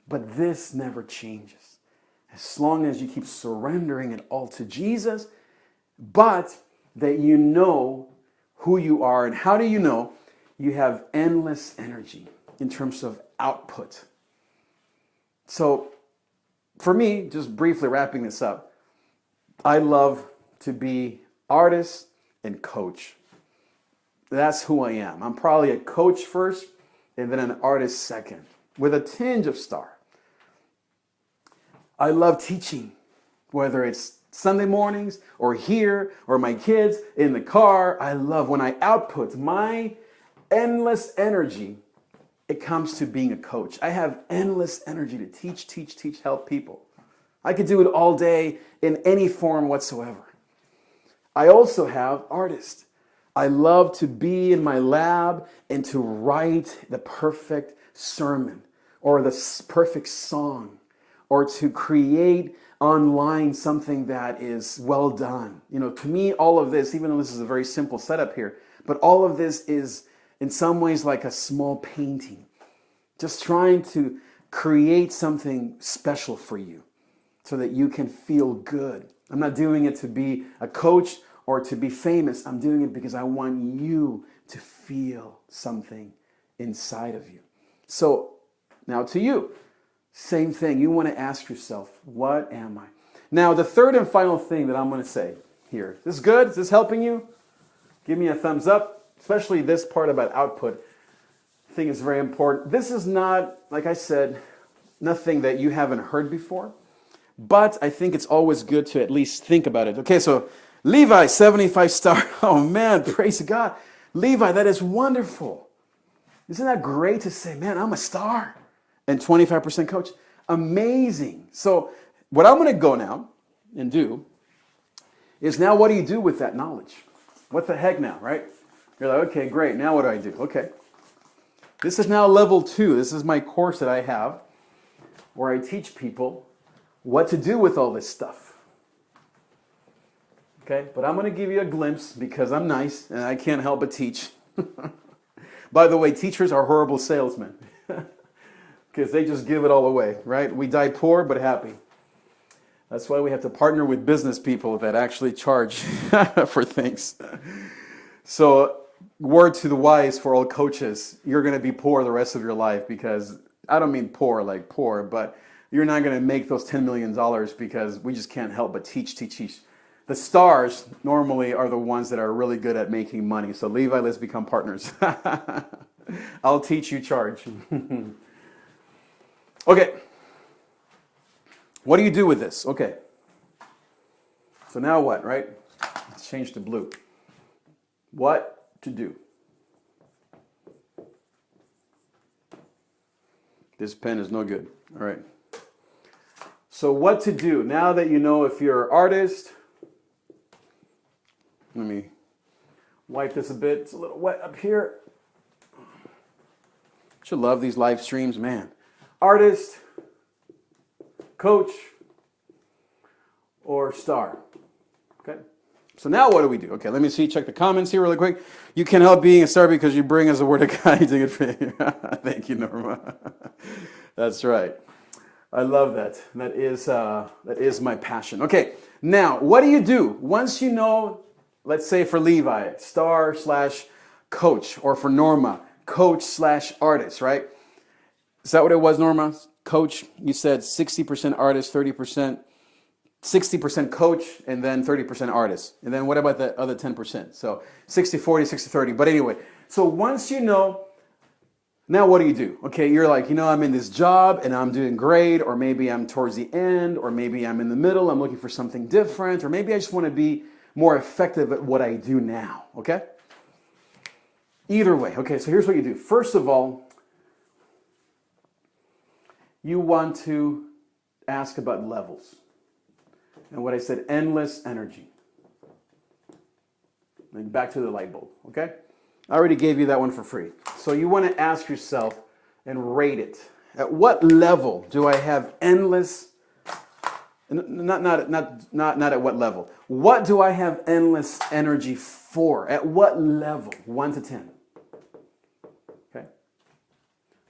But this never changes. As long as you keep surrendering it all to Jesus, but that you know who you are. And how do you know? You have endless energy in terms of output. So for me, just briefly wrapping this up, I love to be artist and coach. That's who I am. I'm probably a coach first and then an artist second with a tinge of star. I love teaching, whether it's Sunday mornings or here or my kids in the car. I love when I output my endless energy. It comes to being a coach. I have endless energy to teach, help people. I could do it all day in any form whatsoever. I also have artists. I love to be in my lab and to write the perfect sermon or the perfect song or to create online something that is well done. You know, to me, all of this, even though this is a very simple setup here, but all of this is in some ways like a small painting. Just trying to create something special for you so that you can feel good. I'm not doing it to be a coach or to be famous. I'm doing it because I want you to feel something inside of you. So now to you, same thing. You want to ask yourself, what am I? Now, the third and final thing that I'm going to say here. Is this good? Is this helping you? Give me a thumbs up, especially this part about output. I think it's very important. This is not, like I said, nothing that you haven't heard before, but I think it's always good to at least think about it. Okay, so Levi, 75 star. Oh man, praise God. Levi, that is wonderful. Isn't that great to say, man, I'm a star and 25% coach? Amazing. So what I'm going to go now and do is now what do you do with that knowledge? What the heck now, right? You're like, okay, great. Now what do I do? Okay. This is now level 2. This is my course that I have where I teach people what to do with all this stuff. Okay, but I'm going to give you a glimpse because I'm nice and I can't help but teach. By the way, teachers are horrible salesmen because they just give it all away, right? We die poor but happy. That's why we have to partner with business people that actually charge for things. So, word to the wise for all coaches, you're going to be poor the rest of your life because, I don't mean poor like poor, but you're not going to make those $10 million because we just can't help but teach. The stars normally are the ones that are really good at making money. So Levi, let's become partners. I'll teach, you charge. Okay. What do you do with this? Okay. So now what, right? Let's change to blue. What to do? This pen is no good. All right. So what to do? Now that you know if you're an artist, let me wipe this a bit. It's a little wet up here. Should love these live streams, man. Artist, coach, or star. Okay. So now what do we do? Okay, let me see. Check the comments here really quick. You can help being a star because you bring us a word of guiding. Thank you, Norma. That's right. I love that. That is my passion. Okay, now what do you do once you know? Let's say for Levi, star/coach, or for Norma, coach/artist, right? Is that what it was, Norma? Coach, you said 60% artist, 30%, 60% coach, and then 30% artist. And then what about the other 10%? So 60-40, 60-30. But anyway, so once you know, now what do you do? Okay, you're like, you know, I'm in this job and I'm doing great, or maybe I'm towards the end, or maybe I'm in the middle, I'm looking for something different, or maybe I just want to be more effective at what I do now, okay? Either way, okay, so here's what you do. First of all, you want to ask about levels. And what I said, endless energy. Like back to the light bulb, okay? I already gave you that one for free. So you want to ask yourself and rate it. At what level do I have endless, not at what level. What do I have endless energy for? At what level? 1 to 10. Okay?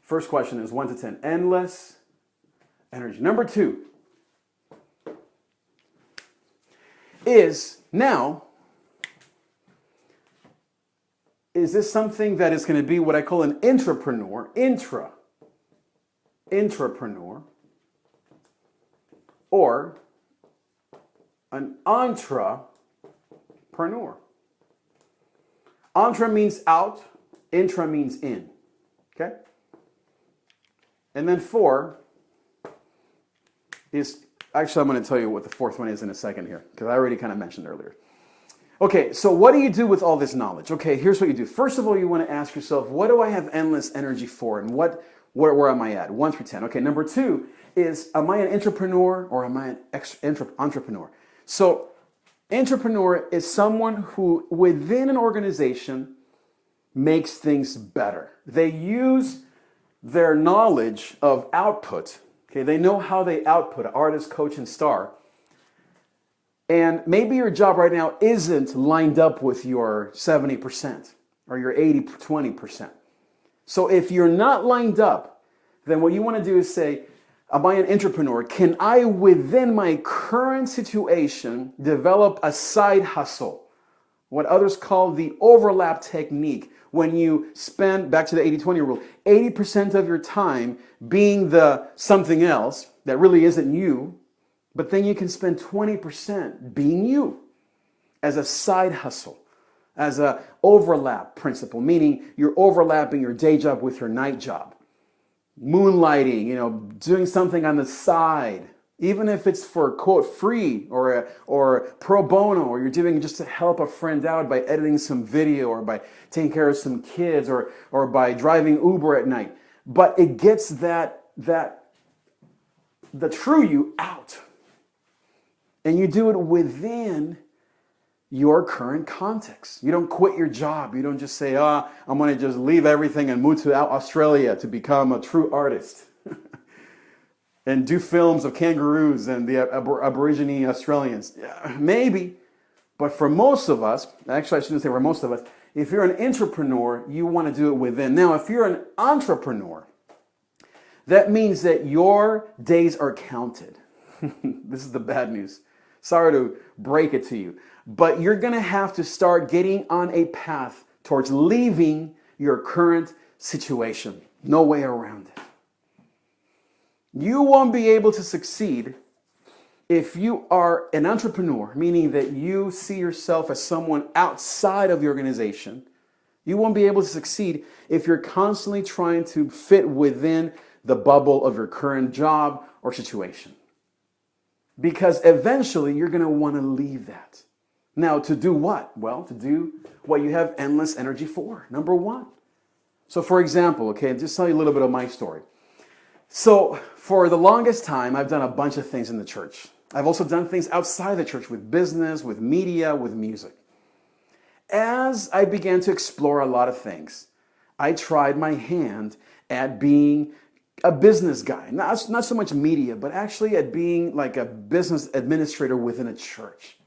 First question is 1 to 10. Endless energy. Number 2 is now, is this something that is going to be what I call an intrapreneur, intrapreneur, or an entrepreneur. Entre means out, intra means in. Okay? And then 4 is, actually I'm going to tell you what the 4th one is in a second here, because I already kind of mentioned earlier. Okay, so what do you do with all this knowledge? Okay, here's what you do. First of all, you want to ask yourself, what do I have endless energy for? And where am I at? 1 through 10. Okay, number 2 is, am I an entrepreneur or am I an entrepreneur? So, entrepreneur is someone who, within an organization, makes things better. They use their knowledge of output. Okay, they know how they output, artist, coach, and star. And maybe your job right now isn't lined up with your 70% or your 20%. So if you're not lined up, then what you want to do is say, am I an entrepreneur? Can I, within my current situation, develop a side hustle? What others call the overlap technique. When you spend, back to the 80-20 rule, 80% of your time being the something else that really isn't you, but then you can spend 20% being you as a side hustle, as a overlap principle, meaning you're overlapping your day job with your night job. Moonlighting, doing something on the side, even if it's for, quote, free or pro bono, or you're doing just to help a friend out by editing some video or by taking care of some kids or by driving Uber at night. But it gets the true you out. And you do it within your current context. You don't quit your job. You don't just say, I'm going to just leave everything and move to Australia to become a true artist and do films of kangaroos and the Aborigine Australians. Yeah, maybe, but for most of us, actually I shouldn't say for most of us, if you're an entrepreneur, you want to do it within. Now, if you're an entrepreneur, that means that your days are counted. This is the bad news. Sorry to break it to you, but you're going to have to start getting on a path towards leaving your current situation. No way around it. You won't be able to succeed if you are an entrepreneur, meaning that you see yourself as someone outside of the organization. You won't be able to succeed if you're constantly trying to fit within the bubble of your current job or situation. Because eventually you're going to want to leave that. Now, to do what? Well, to do what you have endless energy for. Number 1. So for example, okay, just tell you a little bit of my story. So for the longest time, I've done a bunch of things in the church. I've also done things outside the church with business, with media, with music. As I began to explore a lot of things, I tried my hand at being a business guy. Not so much media, but actually at being like a business administrator within a church.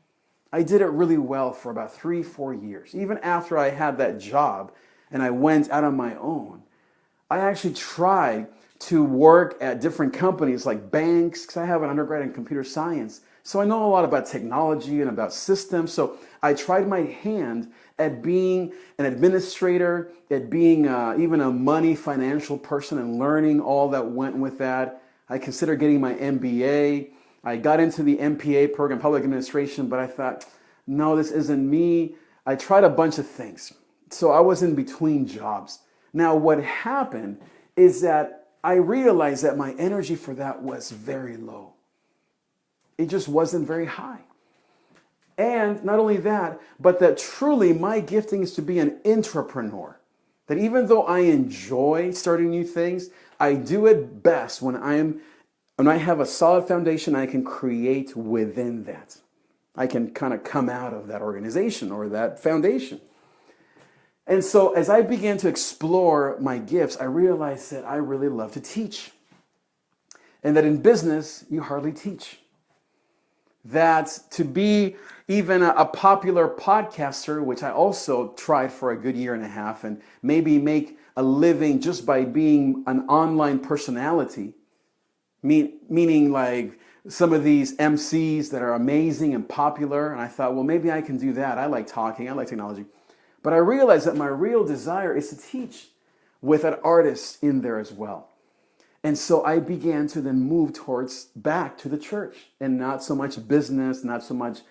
I did it really well for about 3-4 years. Even after I had that job and I went out on my own, I actually tried to work at different companies like banks, because I have an undergrad in computer science. So I know a lot about technology and about systems. So I tried my hand at being an administrator, at being even a money financial person and learning all that went with that. I considered getting my MBA. I got into the MPA program, public administration, but I thought, no, this isn't me. I tried a bunch of things. So I was in between jobs. Now what happened is that I realized that my energy for that was very low. It just wasn't very high. And not only that, but that truly my gifting is to be an intrapreneur. That even though I enjoy starting new things, I do it best when I have a solid foundation I can create within that. I can kind of come out of that organization or that foundation. And so as I began to explore my gifts, I realized that I really love to teach. And that in business, you hardly teach. That to be even a popular podcaster, which I also tried for a good 1.5 years, and maybe make a living just by being an online personality, meaning like some of these MCs that are amazing and popular, and I thought, well, maybe I can do that. I like talking, I like technology. But I realized that my real desire is to teach with an artist in there as well. And so I began to then move towards back to the church, and not so much business, not so much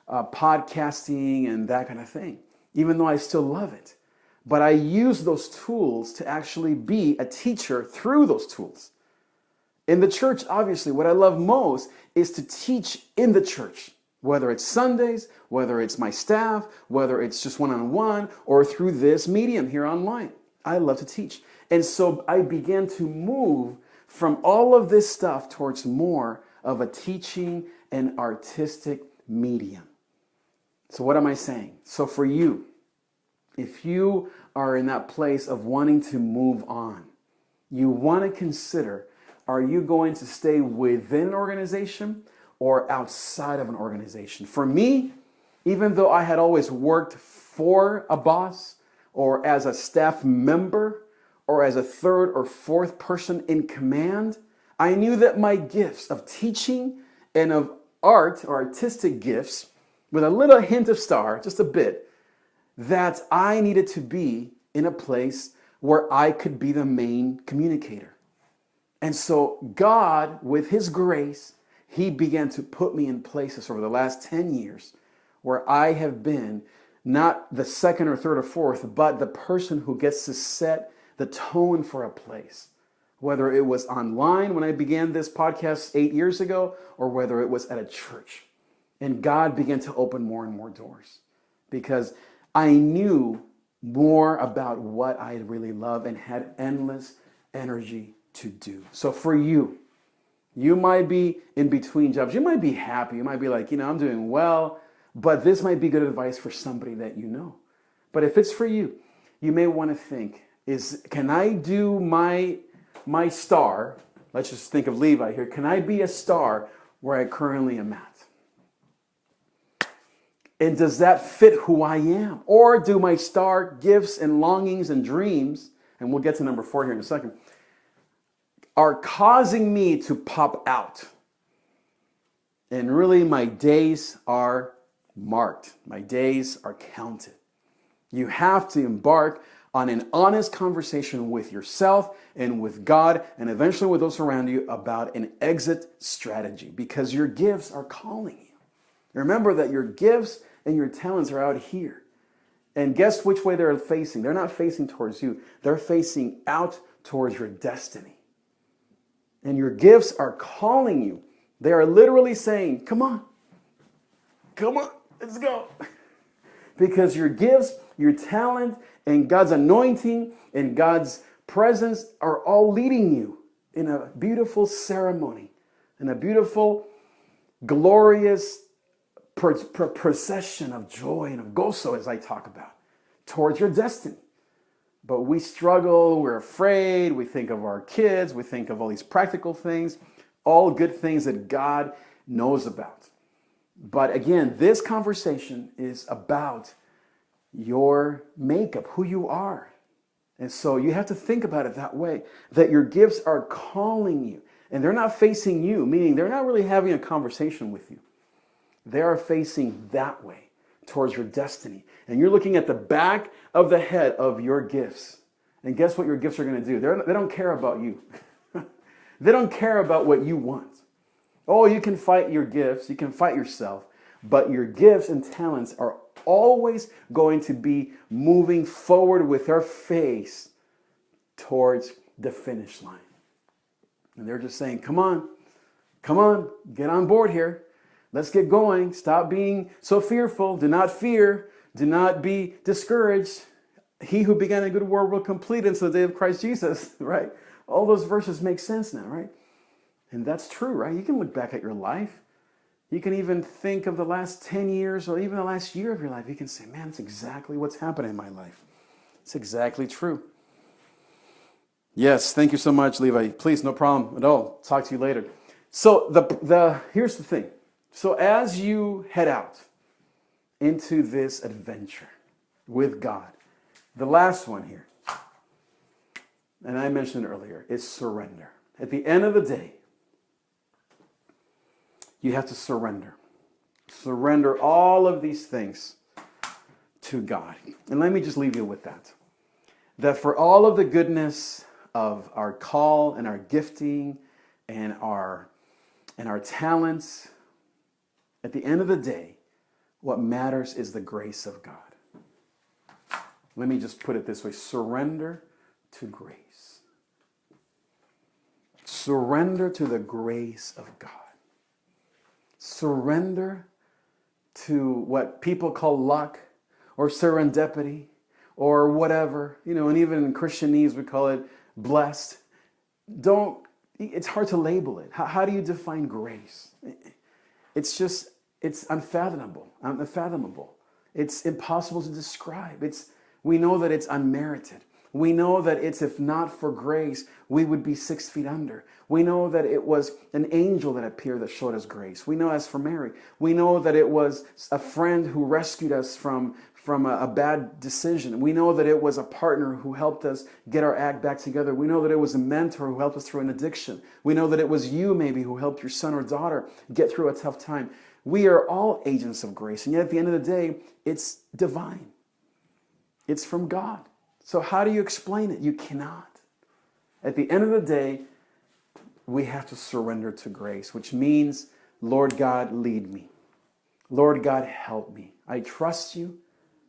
podcasting and that kind of thing, even though I still love it. But I use those tools to actually be a teacher through those tools. In the church, obviously, what I love most is to teach in the church, whether it's Sundays, whether it's my staff, whether it's just one-on-one, or through this medium here online. I love to teach. And so I began to move from all of this stuff towards more of a teaching and artistic medium. So what am I saying? So for you, if you are in that place of wanting to move on, you want to consider, are you going to stay within an organization or outside of an organization? For me, even though I had always worked for a boss or as a staff member or as a third or fourth person in command, I knew that my gifts of teaching and of art or artistic gifts, with a little hint of star, just a bit, that I needed to be in a place where I could be the main communicator. And so God, with His grace, He began to put me in places over the last 10 years where I have been not the second or third or fourth, but the person who gets to set the tone for a place. Whether it was online when I began this podcast 8 years ago, or whether it was at a church. And God began to open more and more doors because I knew more about what I really love and had endless energy to do. So for you, you might be in between jobs. You might be happy. You might be like, I'm doing well, but this might be good advice for somebody that you know. But if it's for you, you may want to think, can I do my star? Let's just think of Levi here. Can I be a star where I currently am at? And does that fit who I am? Or do my star gifts and longings and dreams, and we'll get to number 4 here in a second, are causing me to pop out? And really, my days are marked. My days are counted. You have to embark on an honest conversation with yourself and with God and eventually with those around you about an exit strategy, because your gifts are calling you. Remember that your gifts and your talents are out here. And guess which way they're facing? They're not facing towards you. They're facing out towards your destiny. And your gifts are calling you. They are literally saying, come on, let's go. Because your gifts, your talent, and God's anointing and God's presence are all leading you in a beautiful ceremony, in a beautiful, glorious procession of joy and of GOZO, as I talk about, towards your destiny. But we struggle, we're afraid, we think of our kids, we think of all these practical things, all good things that God knows about. But again, this conversation is about your makeup, who you are. And so you have to think about it that way, that your gifts are calling you. And they're not facing you, meaning they're not really having a conversation with you. They are facing that way, towards your destiny. And you're looking at the back of the head of your gifts. And guess what your gifts are going to do? They don't care about you. They don't care about what you want. Oh, you can fight your gifts. You can fight yourself. But your gifts and talents are always going to be moving forward with their face towards the finish line. And they're just saying, come on, get on board here. Let's get going. Stop being so fearful. Do not fear. Do not be discouraged. He who began a good work will complete it until the day of Christ Jesus, right? All those verses make sense now, right? And that's true, right? You can look back at your life. You can even think of the last 10 years or even the last year of your life. You can say, man, that's exactly what's happening in my life. It's exactly true. Yes, thank you so much, Levi. Please, no problem at all. Talk to you later. So here's the thing. So as you head out into this adventure with God, the last one here, and I mentioned it earlier, is surrender. At the end of the day, you have to surrender. Surrender all of these things to God. And let me just leave you with that. That for all of the goodness of our call and our gifting and our talents. At the end of the day, what matters is the grace of God. Let me just put it this way. Surrender to grace. Surrender to the grace of God. Surrender to what people call luck or serendipity or whatever. And even in Christianese we call it blessed. It's hard to label it. How do you define grace? It's unfathomable. It's impossible to describe. We know that it's unmerited. We know that if not for grace, we would be 6 feet under. We know that it was an angel that appeared that showed us grace. We know, as for Mary, we know that it was a friend who rescued us from a bad decision. We know that it was a partner who helped us get our act back together. We know that it was a mentor who helped us through an addiction. We know that it was you maybe who helped your son or daughter get through a tough time. We are all agents of grace, and yet at the end of the day, it's divine. It's from God. So how do you explain it? You cannot. At the end of the day, we have to surrender to grace, which means, Lord God, lead me. Lord God, help me. I trust you.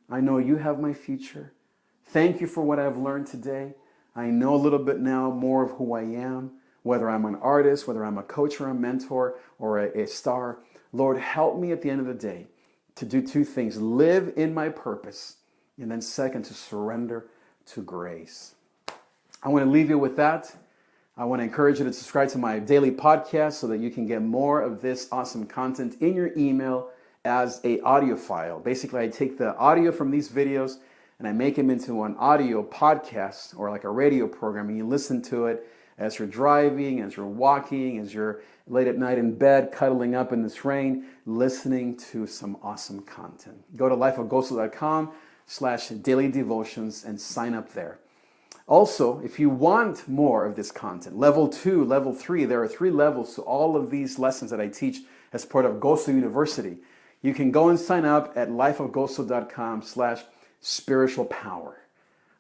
I know you have my future. Thank you for what I've learned today. I know a little bit now more of who I am, whether I'm an artist, whether I'm a coach or a mentor or a star. Lord, help me at the end of the day to do 2 things. Live in my purpose. And then second, to surrender to grace. I want to leave you with that. I want to encourage you to subscribe to my daily podcast so that you can get more of this awesome content in your email as an audio file. Basically, I take the audio from these videos and I make them into an audio podcast or like a radio program, and you listen to it as you're driving, as you're walking, as you're late at night in bed, cuddling up in this rain, listening to some awesome content. Go to lifeofgozo.com/daily devotions and sign up there. Also, if you want more of this content, level 2, level 3, there are 3 levels to all of these lessons that I teach as part of GOZO University. You can go and sign up at lifeofgozo.com/spiritual power.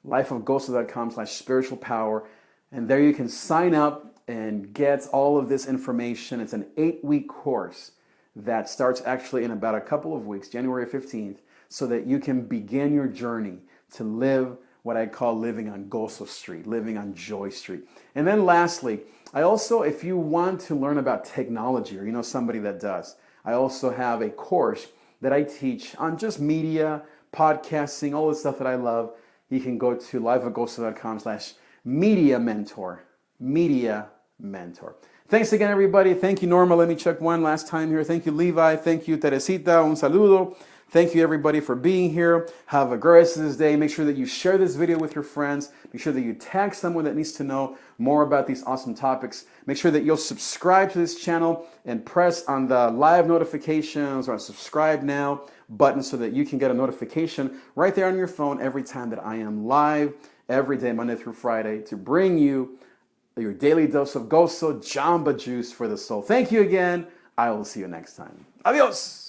Lifeofgozo.com/spiritual power. And there you can sign up and get all of this information. It's an 8-week course that starts actually in about a couple of weeks, January 15th, so that you can begin your journey to live what I call living on GOZO Street, living on Joy Street. And then lastly, I also, if you want to learn about technology or you know somebody that does, I also have a course that I teach on just media, podcasting, all the stuff that I love. You can go to lifeofgozo.com/media mentor. Media mentor. Thanks again, everybody. Thank you, Norma. Let me check one last time here. Thank you, Levi. Thank you, Teresita. Un saludo. Thank you, everybody, for being here. Have a great rest of this day. Make sure that you share this video with your friends. Make sure that you tag someone that needs to know more about these awesome topics. Make sure that you'll subscribe to this channel and press on the live notifications or subscribe now button so that you can get a notification right there on your phone every time that I am live every day, Monday through Friday, to bring you your daily dose of GOZO, Jamba Juice for the soul. Thank you again. I will see you next time. Adios.